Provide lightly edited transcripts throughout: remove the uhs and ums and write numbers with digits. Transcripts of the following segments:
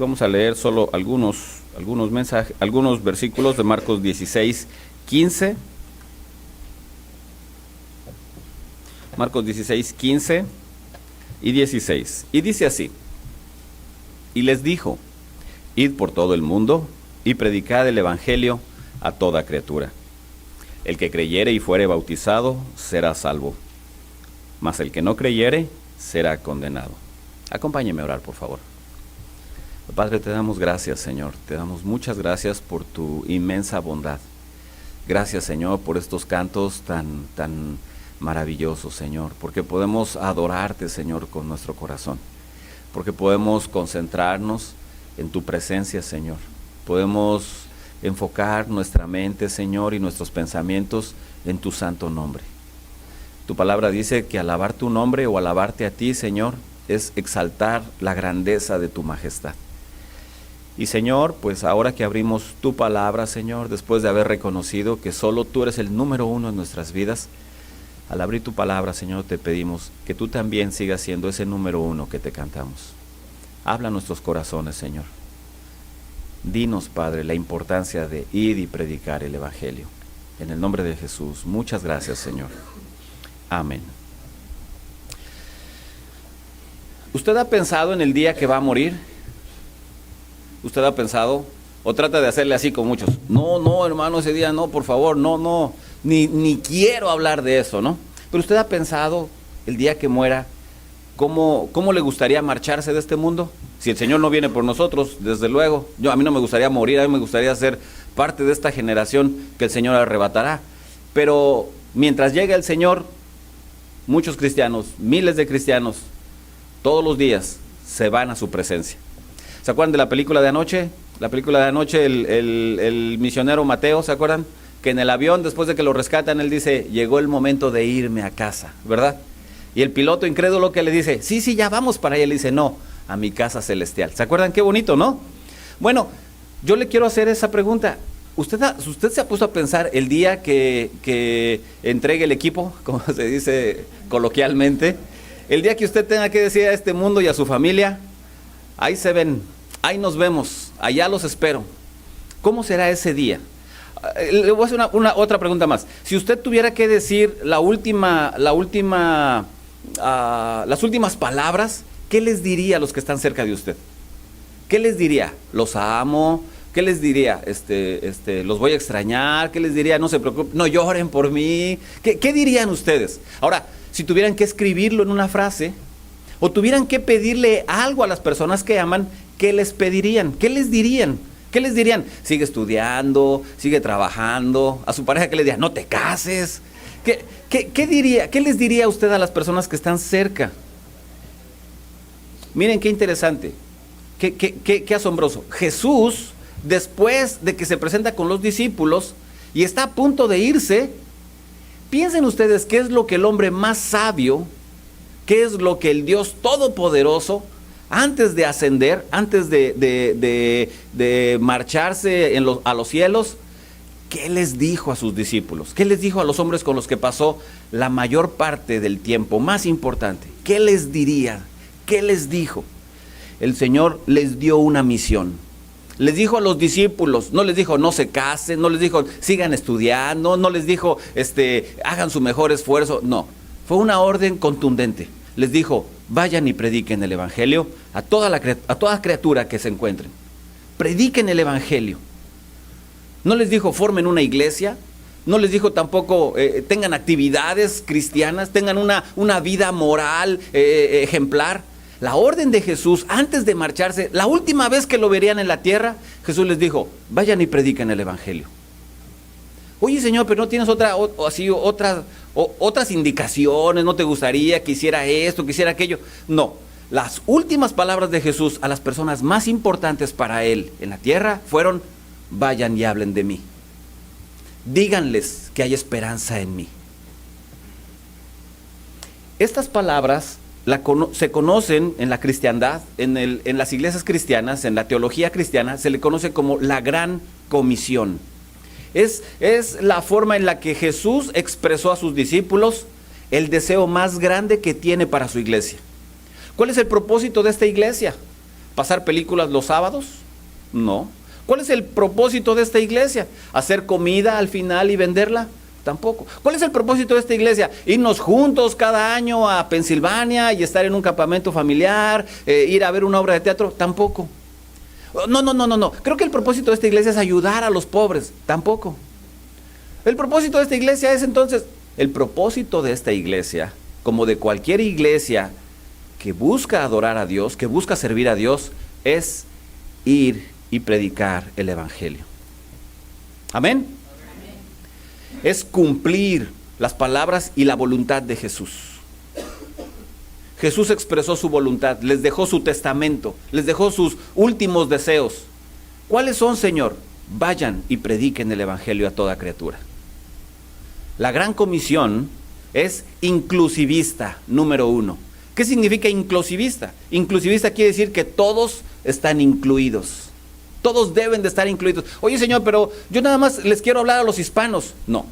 vamos a leer solo algunos versículos de Marcos 16, 15. Marcos 16, 15 y 16. Y dice así: y les dijo: id por todo el mundo y predicad el evangelio a toda criatura. El que creyere y fuere bautizado será salvo, mas el que no creyere será condenado. Acompáñeme a orar, por favor. Padre, te damos gracias, Señor. Te damos muchas gracias por tu inmensa bondad. Gracias, Señor, por estos cantos tan maravillosos, Señor, porque podemos adorarte, Señor, con nuestro corazón, porque podemos concentrarnos en tu presencia, Señor. Podemos enfocar nuestra mente, Señor, y nuestros pensamientos en tu santo nombre. Tu palabra dice que alabar tu nombre o alabarte a ti, Señor, es exaltar la grandeza de tu majestad. Y Señor, pues ahora que abrimos tu palabra, Señor, después de haber reconocido que solo tú eres el número uno en nuestras vidas, al abrir tu palabra, Señor, te pedimos que tú también sigas siendo ese número uno que te cantamos. Habla a nuestros corazones, Señor. Dinos, Padre, la importancia de ir y predicar el evangelio. En el nombre de Jesús, muchas gracias, Señor. Amén. ¿Usted ha pensado en el día que va a morir? ¿Usted ha pensado? ¿O trata de hacerle así con muchos? No, hermano, ese día no, por favor, no, ni quiero hablar de eso, ¿no? Pero usted ha pensado el día que muera, ¿cómo le gustaría marcharse de este mundo? Si el Señor no viene por nosotros, desde luego. A mí no me gustaría morir, a mí me gustaría ser parte de esta generación que el Señor arrebatará. Pero mientras llegue el Señor, muchos cristianos, miles de cristianos, todos los días se van a su presencia. ¿Se acuerdan de la película de anoche? La película de anoche, el misionero Mateo, ¿se acuerdan? Que en el avión, después de que lo rescatan, él dice: llegó el momento de irme a casa, ¿verdad? Y el piloto incrédulo que le dice: sí, ya vamos para allá. Él dice: no, a mi casa celestial. ¿Se acuerdan? Qué bonito, ¿no? Bueno, yo le quiero hacer esa pregunta. ¿Usted se ha puesto a pensar el día que entregue el equipo, como se dice coloquialmente? El día que usted tenga que decir a este mundo y a su familia: ahí se ven, ahí nos vemos, allá los espero. ¿Cómo será ese día? Le voy a hacer otra pregunta más. Si usted tuviera que decir las últimas palabras, ¿qué les diría a los que están cerca de usted? ¿Qué les diría? ¿Los amo? ¿Qué les diría? ¿Los voy a extrañar? ¿Qué les diría? No se preocupen, no lloren por mí. ¿Qué dirían ustedes? Ahora, si tuvieran que escribirlo en una frase, o tuvieran que pedirle algo a las personas que aman, ¿qué les pedirían? ¿Qué les dirían? ¿Qué les dirían? Sigue estudiando, sigue trabajando. A su pareja, ¿qué le diría? No te cases. ¿Qué les diría usted a las personas que están cerca? Miren qué interesante, qué asombroso. Jesús, después de que se presenta con los discípulos y está a punto de irse, piensen ustedes qué es lo que el hombre más sabio, qué es lo que el Dios Todopoderoso, antes de ascender, antes de marcharse a los cielos, ¿qué les dijo a sus discípulos? ¿Qué les dijo a los hombres con los que pasó la mayor parte del tiempo más importante? ¿Qué les diría? ¿Qué les dijo? El Señor les dio una misión. Les dijo a los discípulos, no les dijo no se casen, no les dijo sigan estudiando, no les dijo hagan su mejor esfuerzo, no. Fue una orden contundente. Les dijo: vayan y prediquen el evangelio a toda criatura que se encuentren. Prediquen el evangelio. No les dijo formen una iglesia, no les dijo tampoco tengan actividades cristianas, tengan una vida moral ejemplar. La orden de Jesús antes de marcharse, la última vez que lo verían en la tierra, Jesús les dijo: vayan y prediquen el evangelio. Oye, Señor, pero ¿no tienes otras indicaciones? ¿No te gustaría que hiciera esto, que hiciera aquello? No, las últimas palabras de Jesús a las personas más importantes para Él en la tierra fueron: vayan y hablen de mí. Díganles que hay esperanza en mí. Estas palabras se conocen en la cristiandad, en las iglesias cristianas, en la teología cristiana, se le conoce como la Gran Comisión. Es la forma en la que Jesús expresó a sus discípulos el deseo más grande que tiene para su iglesia. ¿Cuál es el propósito de esta iglesia? ¿Pasar películas los sábados? No. ¿Cuál es el propósito de esta iglesia? ¿Hacer comida al final y venderla? Tampoco. ¿Cuál es el propósito de esta iglesia? ¿Irnos juntos cada año a Pensilvania y estar en un campamento familiar? ¿Ir a ver una obra de teatro? Tampoco. No. Creo que el propósito de esta iglesia es ayudar a los pobres. Tampoco. El propósito de esta iglesia es entonces, el propósito de esta iglesia, como de cualquier iglesia que busca adorar a Dios, que busca servir a Dios, es ir y predicar el evangelio. Amén. Es cumplir las palabras y la voluntad de Jesús. Jesús expresó su voluntad, les dejó su testamento, les dejó sus últimos deseos. ¿Cuáles son, Señor? Vayan y prediquen el evangelio a toda criatura. La gran comisión es inclusivista, número 1. ¿Qué significa inclusivista? Inclusivista quiere decir que todos están incluidos. Todos deben de estar incluidos. Oye, Señor, pero yo nada más les quiero hablar a los hispanos. No.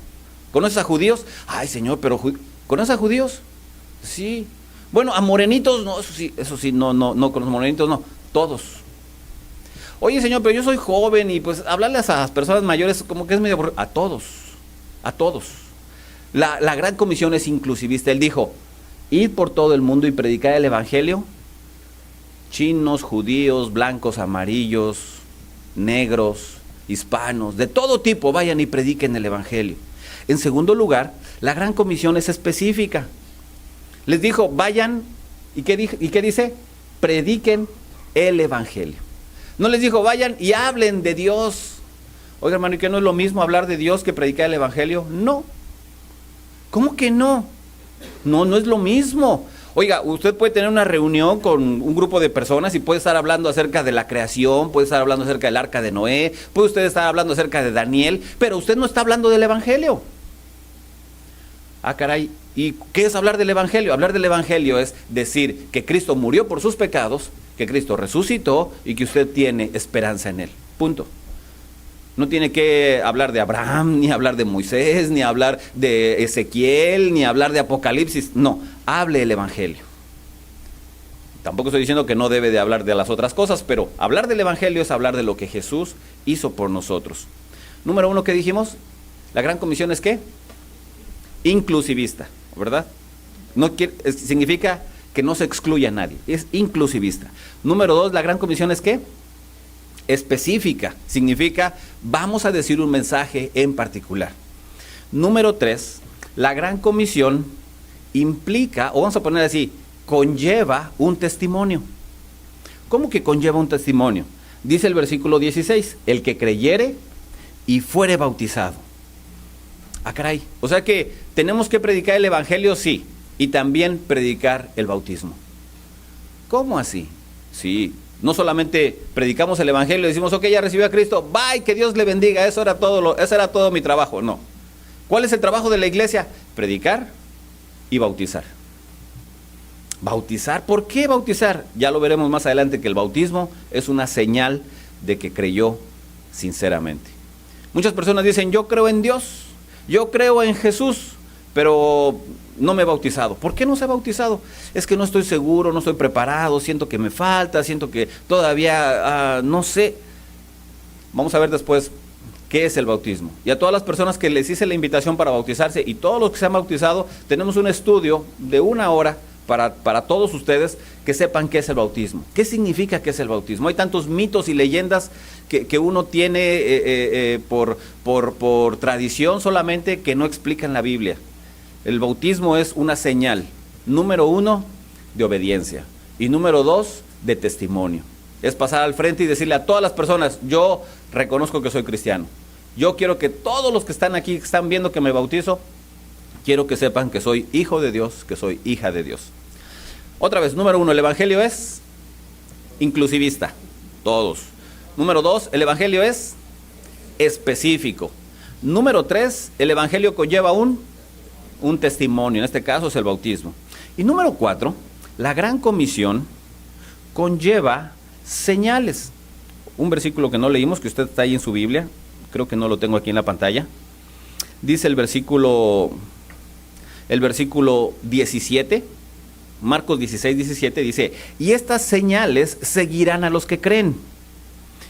¿Conoces a judíos? Ay, Señor, pero ¿conoces a judíos? Sí. Bueno, a morenitos, no, eso sí, no, con los morenitos no. Todos. Oye, Señor, pero yo soy joven y pues hablarles a las personas mayores como que es medio aburrido. A todos. La gran comisión es inclusivista. Él dijo, id por todo el mundo y predicar el evangelio. Chinos, judíos, blancos, amarillos, negros, hispanos, de todo tipo, vayan y prediquen el evangelio. En segundo lugar, la gran comisión es específica. Les dijo, vayan, ¿y qué dice? Prediquen el evangelio. No les dijo, vayan y hablen de Dios. Oiga, hermano, ¿y qué no es lo mismo hablar de Dios que predicar el evangelio? No. ¿Cómo que no? No es lo mismo. Oiga, usted puede tener una reunión con un grupo de personas y puede estar hablando acerca de la creación, puede estar hablando acerca del arca de Noé, puede usted estar hablando acerca de Daniel, pero usted no está hablando del evangelio. Ah, caray, ¿y qué es hablar del evangelio? Hablar del evangelio es decir que Cristo murió por sus pecados, que Cristo resucitó y que usted tiene esperanza en Él. Punto. No tiene que hablar de Abraham, ni hablar de Moisés, ni hablar de Ezequiel, ni hablar de Apocalipsis. No, hable el evangelio. Tampoco estoy diciendo que no debe de hablar de las otras cosas, pero hablar del evangelio es hablar de lo que Jesús hizo por nosotros. Número 1, ¿qué dijimos? La gran comisión es ¿qué? Inclusivista, ¿verdad? Significa que no se excluye a nadie, es inclusivista. Número 2, la gran comisión es ¿qué? Específica, significa vamos a decir un mensaje en particular. Número 3, la gran comisión implica, o vamos a poner así, conlleva un testimonio. ¿Cómo que conlleva un testimonio? Dice el versículo 16, el que creyere y fuere bautizado. Ah, caray, o sea que tenemos que predicar el evangelio, sí, y también predicar el bautismo. ¿Cómo así? Sí. No solamente predicamos el evangelio y decimos, ok, ya recibió a Cristo, bye, que Dios le bendiga, eso era todo mi trabajo. No. ¿Cuál es el trabajo de la iglesia? Predicar y bautizar. Bautizar, ¿por qué bautizar? Ya lo veremos más adelante que el bautismo es una señal de que creyó sinceramente. Muchas personas dicen, yo creo en Dios, yo creo en Jesús, pero no me he bautizado. ¿Por qué no se ha bautizado? Es que no estoy seguro, no estoy preparado, siento que me falta, siento que todavía no sé. Vamos a ver después qué es el bautismo. Y a todas las personas que les hice la invitación para bautizarse y todos los que se han bautizado, tenemos un estudio de 1 hora para todos ustedes que sepan qué es el bautismo. ¿Qué significa qué es el bautismo? Hay tantos mitos y leyendas que uno tiene por tradición solamente que no explican la Biblia. El bautismo es una señal, número 1, de obediencia, y número 2, de testimonio. Es pasar al frente y decirle a todas las personas, yo reconozco que soy cristiano. Yo quiero que todos los que están aquí, que están viendo que me bautizo, quiero que sepan que soy hijo de Dios, que soy hija de Dios. Otra vez, número 1, el evangelio es inclusivista, todos. Número 2, el evangelio es específico. Número 3, el evangelio conlleva un testimonio, en este caso es el bautismo. Y número 4, la gran comisión conlleva señales. Un versículo que no leímos, que usted está ahí en su Biblia, creo que no lo tengo aquí en la pantalla. Dice el versículo 17, Marcos 16, 17 dice, y estas señales seguirán a los que creen.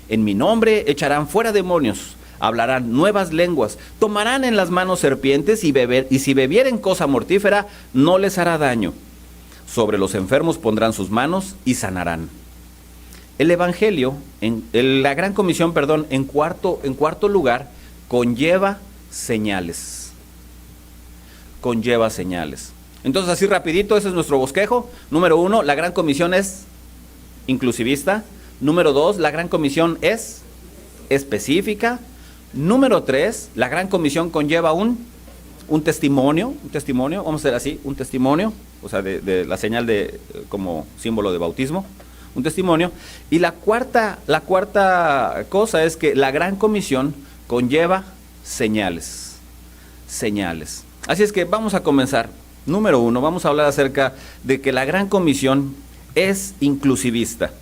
En mi nombre echarán fuera demonios, hablarán nuevas lenguas, tomarán en las manos serpientes y si bebieren cosa mortífera, no les hará daño. Sobre los enfermos pondrán sus manos y sanarán. El Evangelio, la Gran Comisión, en cuarto lugar, conlleva señales. Conlleva señales. Entonces, así rapidito, ese es nuestro bosquejo. Número 1, la Gran Comisión es inclusivista. Número 2, la Gran Comisión es específica. Número 3, la Gran Comisión conlleva un testimonio, vamos a hacer así, un testimonio, o sea, de la señal como símbolo de bautismo, un testimonio. Y la cuarta cosa es que la Gran Comisión conlleva señales. Así es que vamos a comenzar. Número 1, vamos a hablar acerca de que la Gran Comisión es inclusivista.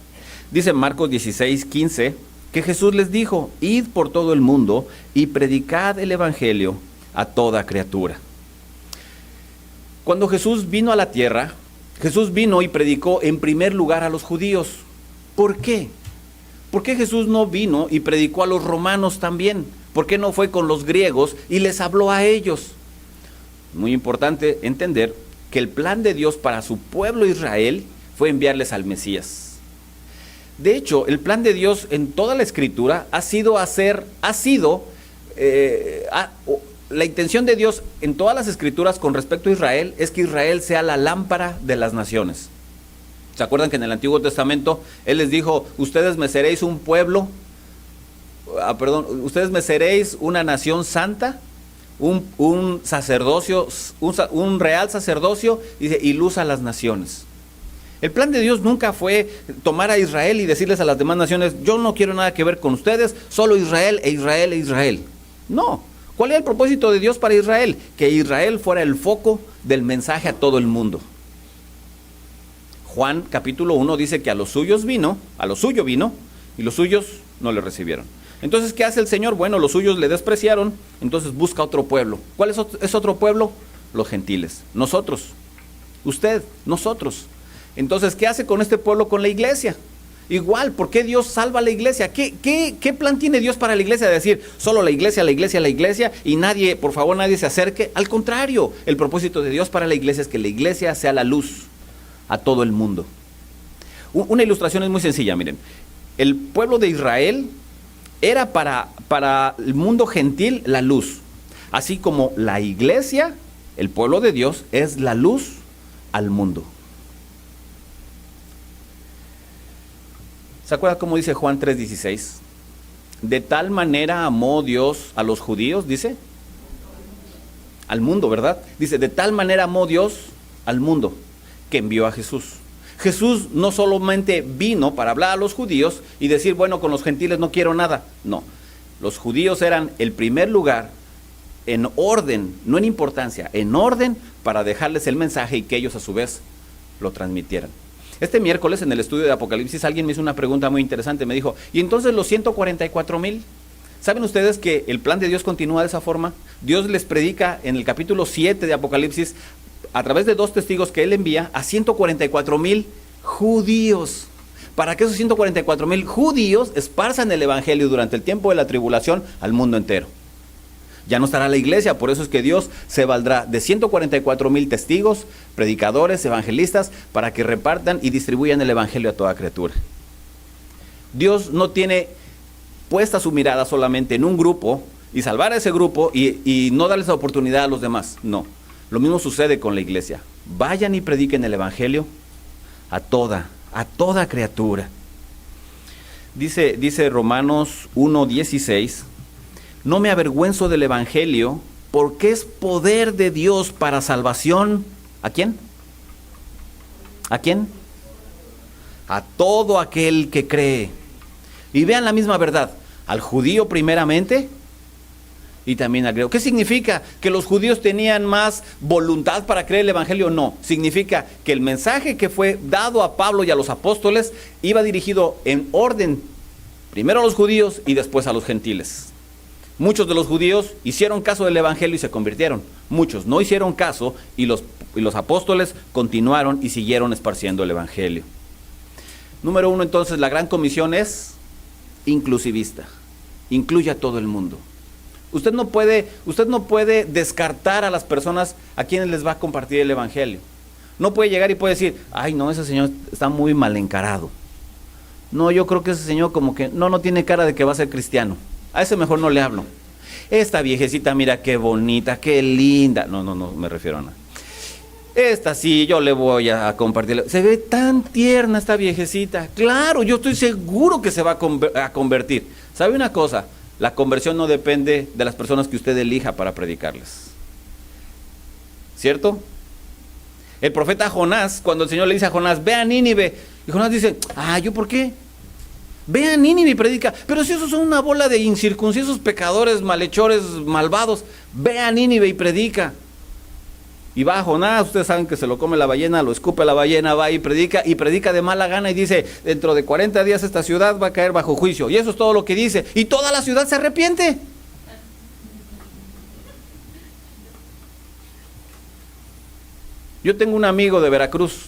Dice Marcos 16, 15, que Jesús les dijo, id por todo el mundo y predicad el Evangelio a toda criatura. Cuando Jesús vino a la tierra, Jesús vino y predicó en primer lugar a los judíos. ¿Por qué? ¿Por qué Jesús no vino y predicó a los romanos también? ¿Por qué no fue con los griegos y les habló a ellos? Muy importante entender que el plan de Dios para su pueblo Israel fue enviarles al Mesías. De hecho, el plan de Dios en toda la Escritura la intención de Dios en todas las Escrituras con respecto a Israel es que Israel sea la lámpara de las naciones. ¿Se acuerdan que en el Antiguo Testamento Él les dijo, ustedes me seréis un pueblo, ustedes me seréis una nación santa, un sacerdocio, un real sacerdocio, y luz a las naciones? El plan de Dios nunca fue tomar a Israel y decirles a las demás naciones, yo no quiero nada que ver con ustedes, solo Israel e Israel e Israel. No. ¿Cuál era el propósito de Dios para Israel? Que Israel fuera el foco del mensaje a todo el mundo. Juan capítulo 1 dice que a lo suyo vino, y los suyos no le recibieron. Entonces, ¿qué hace el Señor? Bueno, los suyos le despreciaron, entonces busca otro pueblo. ¿Cuál es otro pueblo? Los gentiles. Nosotros. Usted, nosotros. Entonces, ¿qué hace con este pueblo, con la iglesia? Igual, ¿por qué Dios salva a la iglesia? ¿Qué plan tiene Dios para la iglesia? De decir, solo la iglesia, y nadie, por favor, nadie se acerque. Al contrario, el propósito de Dios para la iglesia es que la iglesia sea la luz a todo el mundo. Una ilustración es muy sencilla, miren. El pueblo de Israel era para el mundo gentil la luz. Así como la iglesia, el pueblo de Dios, es la luz al mundo. ¿Se acuerda cómo dice Juan 3:16? De tal manera amó Dios a los judíos, dice. Al mundo, ¿verdad? Dice, de tal manera amó Dios al mundo, que envió a Jesús. Jesús no solamente vino para hablar a los judíos y decir, bueno, con los gentiles no quiero nada. No, los judíos eran el primer lugar en orden, no en importancia, en orden para dejarles el mensaje y que ellos a su vez lo transmitieran. Este miércoles en el estudio de Apocalipsis alguien me hizo una pregunta muy interesante, me dijo, ¿y entonces los 144,000? ¿Saben ustedes que el plan de Dios continúa de esa forma? Dios les predica en el capítulo 7 de Apocalipsis, a través de 2 testigos que Él envía, a 144,000 judíos, para que esos 144,000 judíos esparzan el evangelio durante el tiempo de la tribulación al mundo entero. Ya no estará la iglesia, por eso es que Dios se valdrá de 144,000 testigos, predicadores, evangelistas, para que repartan y distribuyan el evangelio a toda criatura. Dios no tiene puesta su mirada solamente en un grupo y salvar a ese grupo y no darles la oportunidad a los demás. No, lo mismo sucede con la iglesia. Vayan y prediquen el evangelio a toda criatura. Dice Romanos 1:16, no me avergüenzo del evangelio, porque es poder de Dios para salvación. ¿A quién? ¿A quién? A todo aquel que cree. Y vean la misma verdad, al judío primeramente y también al griego. ¿Qué significa? ¿Que los judíos tenían más voluntad para creer el evangelio? No, significa que el mensaje que fue dado a Pablo y a los apóstoles iba dirigido en orden, primero a los judíos y después a los gentiles. Muchos de los judíos hicieron caso del evangelio y se convirtieron. Muchos no hicieron caso y los apóstoles continuaron y siguieron esparciendo el evangelio. Número 1, entonces, la gran comisión es inclusivista. Incluye a todo el mundo. Usted no puede descartar a las personas a quienes les va a compartir el evangelio. No puede llegar y puede decir, ay no, ese señor está muy mal encarado. No, yo creo que ese señor como que no tiene cara de que va a ser cristiano. A ese mejor no le hablo. Esta viejecita, mira qué bonita, qué linda. No me refiero a nada. Esta sí, yo le voy a compartir. Se ve tan tierna esta viejecita. Claro, yo estoy seguro que se va a convertir. ¿Sabe una cosa? La conversión no depende de las personas que usted elija para predicarles. ¿Cierto? El profeta Jonás, cuando el Señor le dice a Jonás, ve a Nínive, y Jonás dice, ¿yo por qué? Ve a Nínive y predica. Pero si esos son una bola de incircuncisos pecadores, malhechores, malvados, ve a Nínive y predica. Y va a Jonás, ustedes saben que se lo come la ballena, lo escupe la ballena, va y predica de mala gana y dice, dentro de 40 días esta ciudad va a caer bajo juicio. Y eso es todo lo que dice. Y toda la ciudad se arrepiente. Yo tengo un amigo de Veracruz.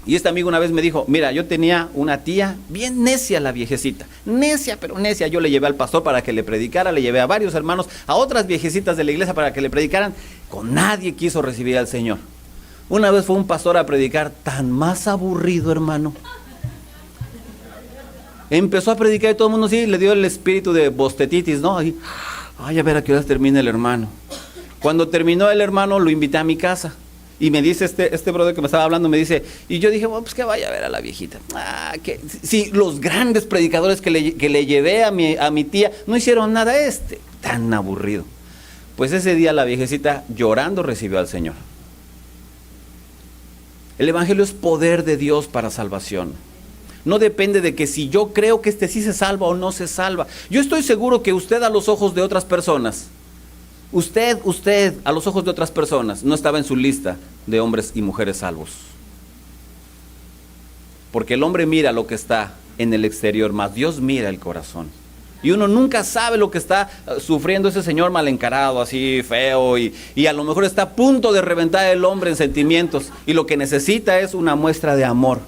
Y este amigo una vez me dijo, mira, yo tenía una tía bien necia, la viejecita, necia, pero necia. Yo le llevé al pastor para que le predicara, le llevé a varios hermanos, a otras viejecitas de la iglesia para que le predicaran. Con nadie quiso recibir al Señor. Una vez fue un pastor a predicar, tan más aburrido, hermano. Empezó a predicar y todo el mundo sí, le dio el espíritu de bostetitis, ¿no? Ay, a ver a qué hora termina el hermano. Cuando terminó el hermano, lo invité a mi casa. Y me dice este brother que me estaba hablando, me dice, y yo dije, bueno, pues que vaya a ver a la viejita. Sí, los grandes predicadores que le llevé a mi tía no hicieron nada, tan aburrido. Pues ese día la viejecita llorando recibió al Señor. El evangelio es poder de Dios para salvación. No depende de que si yo creo que sí se salva o no se salva. Yo estoy seguro que usted a los ojos de otras personas, Usted, a los ojos de otras personas, no estaba en su lista de hombres y mujeres salvos. Porque el hombre mira lo que está en el exterior, más Dios mira el corazón. Y uno nunca sabe lo que está sufriendo ese señor mal encarado, así feo, y a lo mejor está a punto de reventar el hombre en sentimientos. Y lo que necesita es una muestra de amor.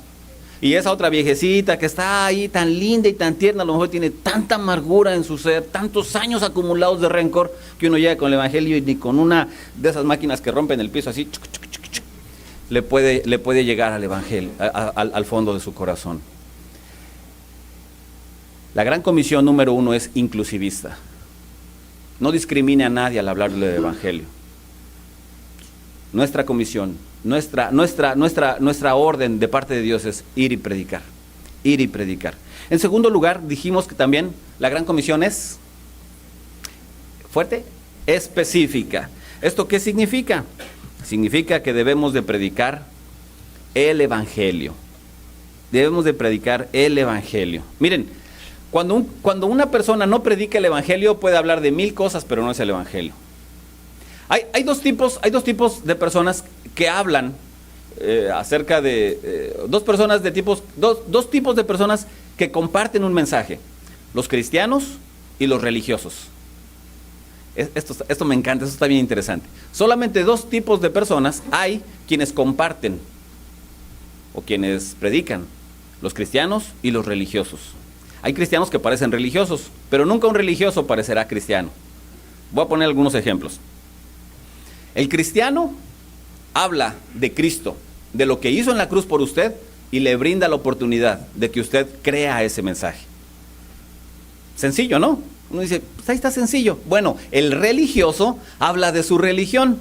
Y esa otra viejecita que está ahí tan linda y tan tierna, a lo mejor tiene tanta amargura en su ser, tantos años acumulados de rencor, que uno llega con el evangelio y ni con una de esas máquinas que rompen el piso así, le puede llegar al evangelio, al fondo de su corazón. La gran comisión número 1 es inclusivista. No discrimine a nadie al hablarle del evangelio. Nuestra comisión, nuestra orden de parte de Dios es ir y predicar. Ir y predicar. En segundo lugar, dijimos que también la gran comisión es fuerte, específica. ¿Esto qué significa? Significa que debemos de predicar el evangelio. Debemos de predicar el evangelio. Miren, cuando una persona no predica el evangelio, puede hablar de 1000 cosas, pero no es el evangelio. Hay dos tipos de personas que hablan acerca de dos tipos de personas que comparten un mensaje: los cristianos y los religiosos. Esto me encanta, esto está bien interesante. Solamente 2 tipos de personas hay: quienes comparten o quienes predican, los cristianos y los religiosos. Hay cristianos que parecen religiosos, pero nunca un religioso parecerá cristiano. Voy a poner algunos ejemplos. El cristiano habla de Cristo, de lo que hizo en la cruz por usted, y le brinda la oportunidad de que usted crea ese mensaje. Sencillo, ¿no? Uno dice, pues ahí está sencillo. Bueno, el religioso habla de su religión.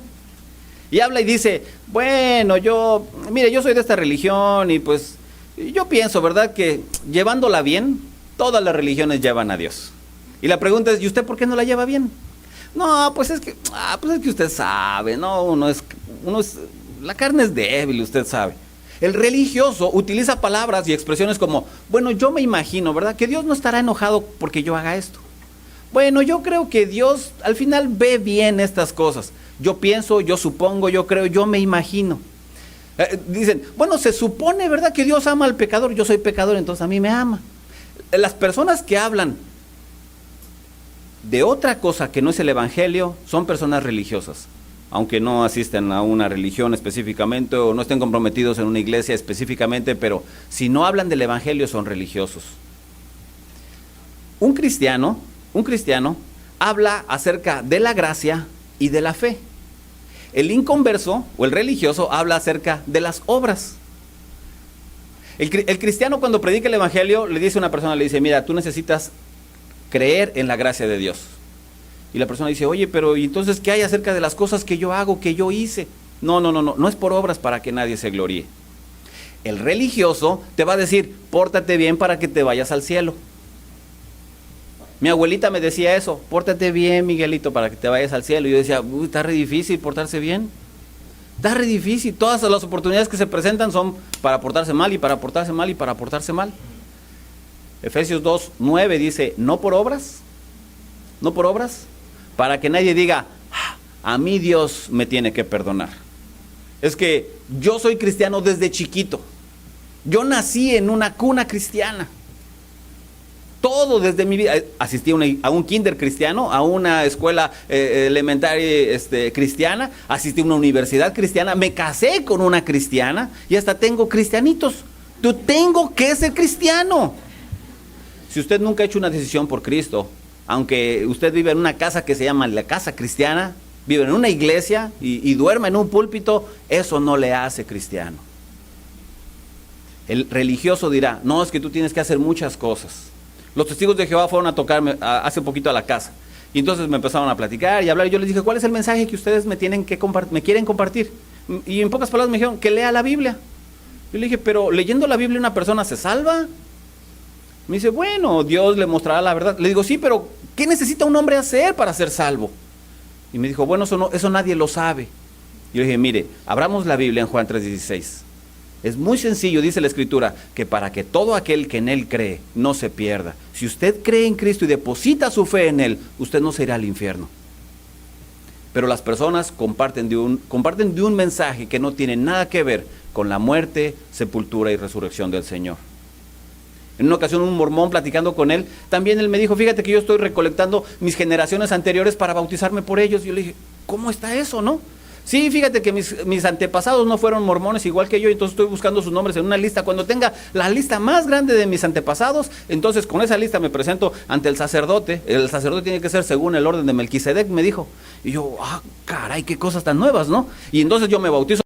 Y habla y dice, bueno, yo soy de esta religión y pues yo pienso, ¿verdad?, que llevándola bien, todas las religiones llevan a Dios. Y la pregunta es, ¿y usted por qué no la lleva bien? No, pues es que usted sabe, ¿no? La carne es débil, usted sabe. El religioso utiliza palabras y expresiones como, bueno, yo me imagino, ¿verdad?, que Dios no estará enojado porque yo haga esto. Bueno, yo creo que Dios al final ve bien estas cosas. Yo pienso, yo supongo, yo creo, yo me imagino. Dicen, bueno, se supone, ¿verdad?, que Dios ama al pecador. Yo soy pecador, entonces a mí me ama. Las personas que hablan de otra cosa que no es el evangelio, son personas religiosas. Aunque no asisten a una religión específicamente o no estén comprometidos en una iglesia específicamente, pero si no hablan del evangelio son religiosos. Un cristiano habla acerca de la gracia y de la fe. El inconverso o el religioso habla acerca de las obras. El cristiano, cuando predica el evangelio, le dice a una persona, le dice, mira, tú necesitas creer en la gracia de Dios. Y la persona dice, oye, pero ¿y entonces qué hay acerca de las cosas que yo hago, que yo hice? No es por obras para que nadie se gloríe. El religioso te va a decir, pórtate bien para que te vayas al cielo. Mi abuelita me decía eso, pórtate bien, Miguelito, para que te vayas al cielo. Y yo decía, está re difícil portarse bien. Está re difícil, todas las oportunidades que se presentan son para portarse mal y para portarse mal y para portarse mal. Efesios 2:9 dice, no por obras, para que nadie diga, a mí Dios me tiene que perdonar. Es que yo soy cristiano desde chiquito. Yo nací en una cuna cristiana. Todo desde mi vida. Asistí a un kinder cristiano, a una escuela elementaria cristiana, asistí a una universidad cristiana, me casé con una cristiana y hasta tengo cristianitos. Yo tengo que ser cristiano. Si usted nunca ha hecho una decisión por Cristo, aunque usted vive en una casa que se llama la casa cristiana, vive en una iglesia y duerma en un púlpito, eso no le hace cristiano. El religioso dirá, no, es que tú tienes que hacer muchas cosas. Los testigos de Jehová fueron a tocarme hace poquito a la casa. Y entonces me empezaron a platicar y a hablar. Y yo les dije, ¿cuál es el mensaje que ustedes me quieren compartir? Y en pocas palabras me dijeron, que lea la Biblia. Yo le dije, pero leyendo la Biblia una persona se salva. Me dice, bueno, Dios le mostrará la verdad. Le digo, sí, pero ¿qué necesita un hombre hacer para ser salvo? Y me dijo, bueno, eso nadie lo sabe. Y yo le dije, mire, abramos la Biblia en Juan 3:16. Es muy sencillo, dice la Escritura, que para que todo aquel que en Él cree no se pierda. Si usted cree en Cristo y deposita su fe en Él, usted no se irá al infierno. Pero las personas comparten de un mensaje que no tiene nada que ver con la muerte, sepultura y resurrección del Señor. En una ocasión un mormón platicando con él, también él me dijo, fíjate que yo estoy recolectando mis generaciones anteriores para bautizarme por ellos. Y yo le dije, ¿cómo está eso, no? Sí, fíjate que mis antepasados no fueron mormones igual que yo, entonces estoy buscando sus nombres en una lista. Cuando tenga la lista más grande de mis antepasados, entonces con esa lista me presento ante el sacerdote. El sacerdote tiene que ser según el orden de Melquisedec, me dijo. Y yo, caray, qué cosas tan nuevas, ¿no? Y entonces yo me bautizo